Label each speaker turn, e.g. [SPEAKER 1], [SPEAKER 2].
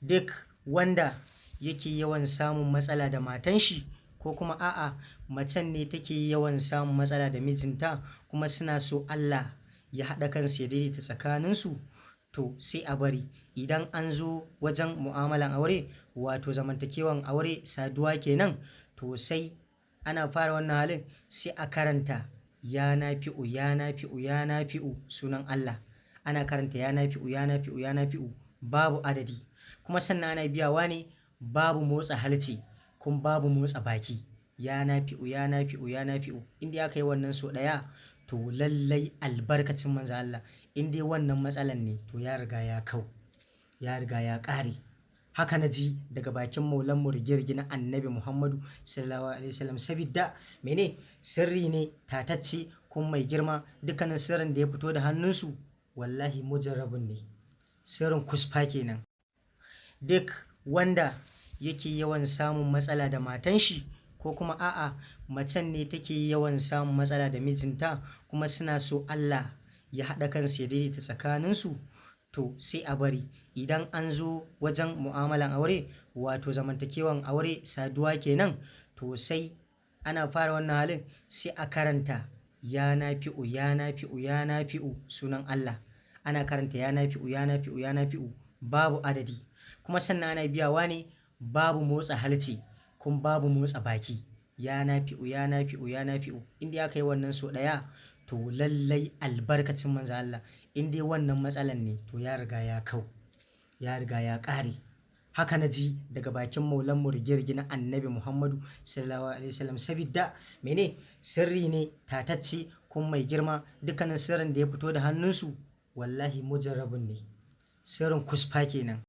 [SPEAKER 1] duk wanda yake yawan samun matsala da matan shi, ko kuma a'a macen ne take yawan samun matsala da mijinta kuma suna so Allah ya haɗa kansu ya daidaita tsakaninsu, to sai a bari idan an zo wajen mu'amalan aure wato zamantakewan aure saduwa kenan, to sai ana fara wannan halin sai a karanta ya nafi'u ya nafi'u ya nafi'u sunan Allah, ana karanta ya nafi'u ya nafi'u ya nafi'u babu adadi, kuma sannan ana biyawa ne babu motsa halce kuma babu motsa baki, ya nafi'u ya nafi'u ya nafi'u. In dai aka yi wannan so ɗaya to lallai albarkacin manzo Allah, in dai wannan matsalan ne to ya riga ya kau, ya riga ya ƙare. Haka na ji daga bakin maulan mu rigirgi na annabi Muhammadu sallallahu alaihi wasallam, sabidda mene sirri ne tatacce kuma mai girma, dukkanin sirrin da ya fito da hannunsu wallahi mujarrabun ne, sirrin kusfa kenan. Duk wanda yake yawan samun matsala da matan shi, ko kuma a'a macen ne take yawan samun matsala da mijinta kuma suna so Allah ya haɗa kansu ya daidaita tsakaninsu, to sai a bari idan an zo wajen mu'amalan aure wato zamantakewan aure saduwa kenan, to sai ana fara wannan halin sai a karanta ya nafi'u ya nafi'u ya nafi'u sunan Allah, ana karanta ya nafi'u ya nafi'u ya nafi'u babu adadi, kuma sannan ana biyawa ne babu motsa halce kuma babu motsa baki, ya nafi'u ya nafi'u ya nafi'u. In dai aka yi wannan so ɗaya to lallai albarkacin manzo Allah, in dai wannan matsalan ne to ya riga ya kau, ya riga ya ƙare. Haka na ji daga bakin maulan mu rigirgi na annabi Muhammadu sallallahu alaihi wasallam, sabidda mene sirri ne tatacce kuma mai girma, dukkanin sirrin da ya fito da hannunsu wallahi mujarrabun ne, sirrin kusfa kenan.